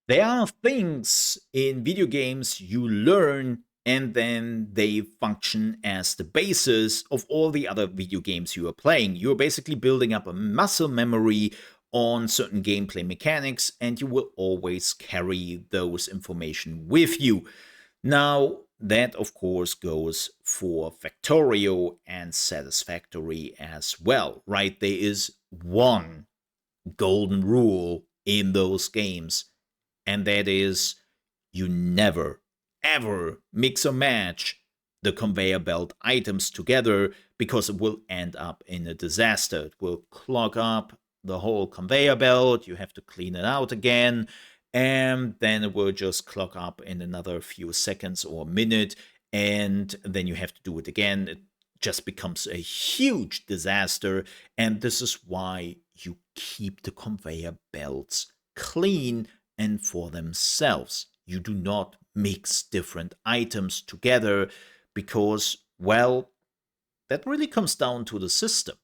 There are things in video games you learn and then they function as the basis of all the other video games you are playing. You're basically building up a muscle memory on certain gameplay mechanics, and you will always carry those information with you. Now, that of course goes for Factorio and Satisfactory as well, right? There is one golden rule in those games, and that is you never, ever mix or match the conveyor belt items together because it will end up in a disaster. It will clog up the whole conveyor belt. You have to clean it out again. And then it will just clog up in another few seconds or a minute. And then you have to do it again. It just becomes a huge disaster. And this is why you keep the conveyor belts clean and for themselves. You do not mix different items together because, well, that really comes down to the system.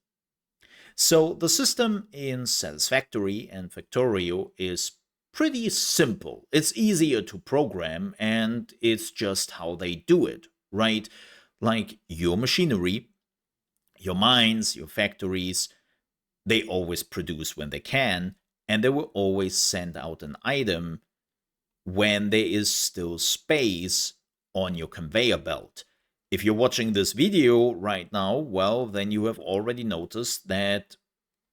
So the system in Satisfactory and Factorio is pretty simple. It's easier to program and it's just how they do it, right? Like your machinery, your mines, your factories, they always produce when they can, and they will always send out an item when there is still space on your conveyor belt. If you're watching this video right now, well, then you have already noticed that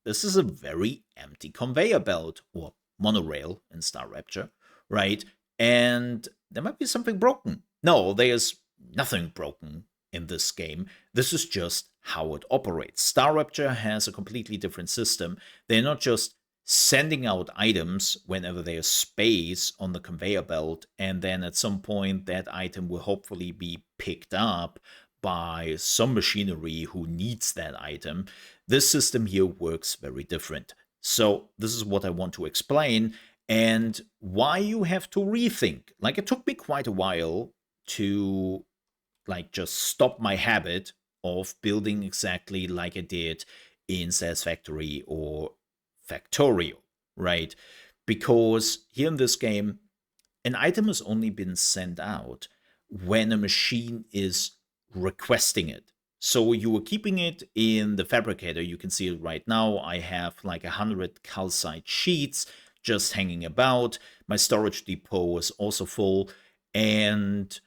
this is a very empty conveyor belt, or monorail in Star Rupture, right? And there might be something broken. No, there's nothing broken in this game. This is just how it operates. Star Rupture has a completely different system. They're not just sending out items whenever there's space on the conveyor belt, and then at some point that item will hopefully be picked up by some machinery who needs that item. This system here works very different. So this is what I want to explain and why you have to rethink. Like, it took me quite a while to just stop my habit of building exactly like I did in Satisfactory or Factorio, right? Because here in this game, an item has only been sent out when a machine is requesting it. So you were keeping it in the fabricator. You can see it right now. I have like 100 calcite sheets just hanging about. My storage depot is also full. And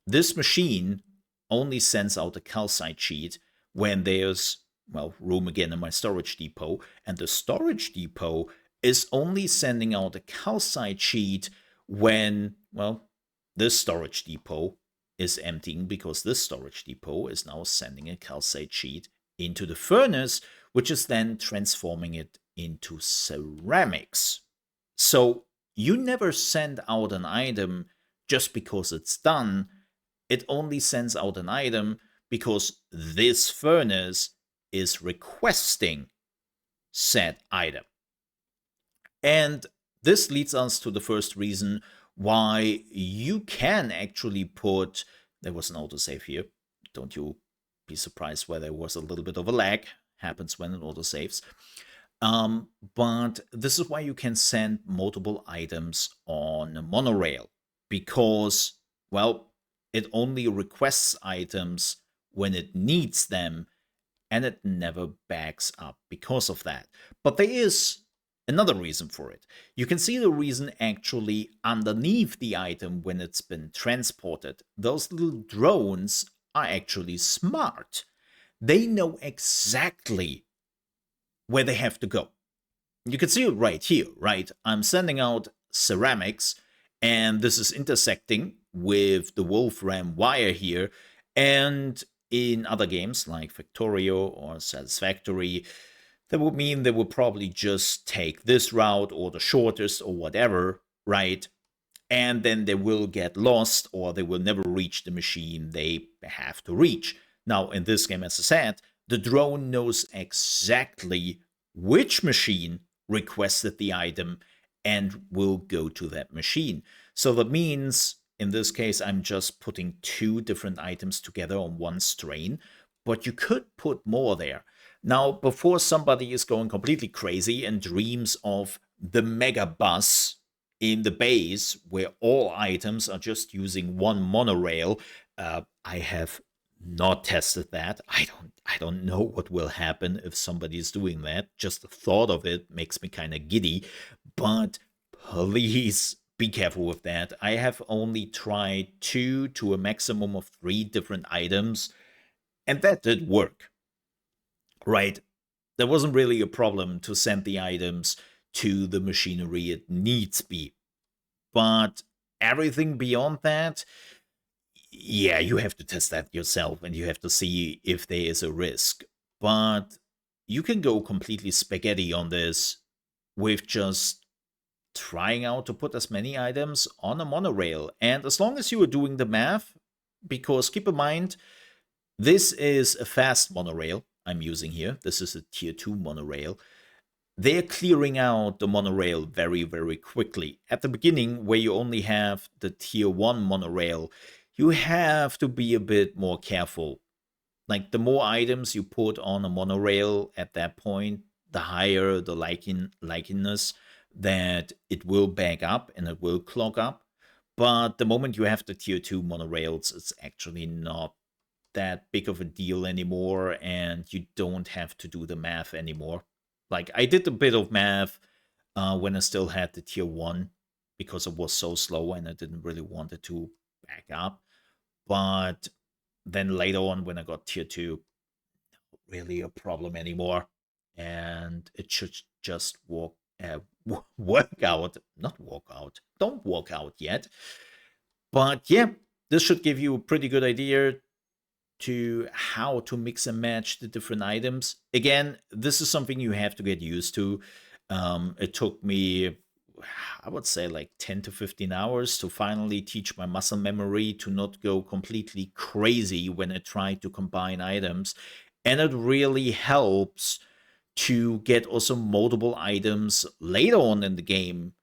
this machine only sends out a calcite sheet when there's, well, room again in my storage depot. And the storage depot is only sending out a calcite sheet when, well, this storage depot is emptying, because this storage depot is now sending a calcite sheet into the furnace, which is then transforming it into ceramics. So you never send out an item just because it's done. It only sends out an item because this furnace is requesting said item. And this leads us to the first reason why you can actually put, there was an autosave here, don't you be surprised where there was a little bit of a lag, happens when it autosaves. But this is why you can send multiple items on a monorail, because, well, it only requests items when it needs them, and it never backs up because of that. But there is another reason for it. You can see the reason actually underneath the item when it's been transported. Those little drones are actually smart. They know exactly where they have to go. You can see it right here, right? I'm sending out ceramics, and this is intersecting with the Wolfram wire here. And in other games like Factorio or Satisfactory, that would mean they would probably just take this route or the shortest or whatever, right? And then they will get lost, or they will never reach the machine they have to reach. Now, in this game, as I said, the drone knows exactly which machine requested the item and will go to that machine. So that means, in this case, I'm just putting two different items together on one strain, but you could put more there. Now, before somebody is going completely crazy and dreams of the mega bus in the base where all items are just using one monorail. I have not tested that. I don't know what will happen if somebody is doing that. Just the thought of it makes me kind of giddy. But please be careful with that. I have only tried 2 to a maximum of 3 different items, and that did work. Right? There wasn't really a problem to send the items to the machinery it needs be. But everything beyond that, yeah, you have to test that yourself and you have to see if there is a risk. But you can go completely spaghetti on this with just trying out to put as many items on a monorail. And as long as you are doing the math, because keep in mind, this is a fast monorail I'm using here. This is a tier 2 monorail. They're clearing out the monorail very, very quickly. At the beginning, where you only have the tier 1 monorail, you have to be a bit more careful. Like, the more items you put on a monorail at that point, the higher the likeliness that it will back up and it will clog up. But the moment you have the tier 2 monorails, it's actually not that big of a deal anymore, and you don't have to do the math anymore. Like, I did a bit of math when I still had the tier 1 because it was so slow and I didn't really want it to back up. But then later on, when I got tier 2, not really a problem anymore. And it should just work out. Not walk out. Don't walk out yet. But yeah, this should give you a pretty good idea to how to mix and match the different items. Again, this is something you have to get used to. It took me, I would say, like 10 to 15 hours to finally teach my muscle memory to not go completely crazy when I try to combine items. And it really helps to get also multiple items later on in the game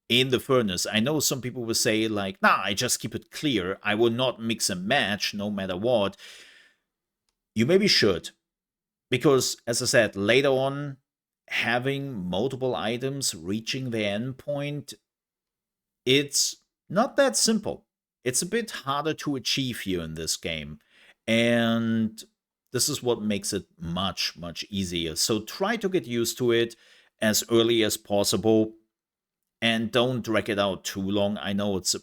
in the furnace. I know some people will say, like, nah, I just keep it clear. I will not mix and match no matter what. You maybe should, because as I said, later on, having multiple items reaching their endpoint, it's not that simple. It's a bit harder to achieve here in this game. And this is what makes it much, much easier. So try to get used to it as early as possible and don't drag it out too long. I know it's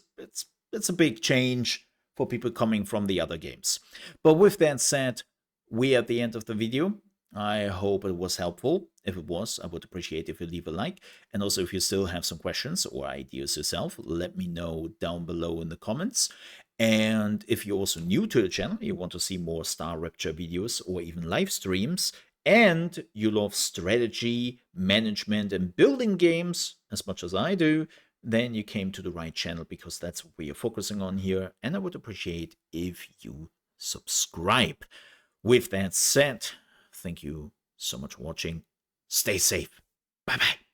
a big change for people coming from the other games. But with that said, we're at the end of the video. I hope it was helpful. If it was, I would appreciate if you leave a like. And also, if you still have some questions or ideas yourself, let me know down below in the comments. And if you're also new to the channel, you want to see more Star Rupture videos or even live streams, and you love strategy, management, and building games as much as I do, then you came to the right channel, because that's what we are focusing on here. And I would appreciate if you subscribe. With that said, thank you so much for watching. Stay safe. Bye-bye.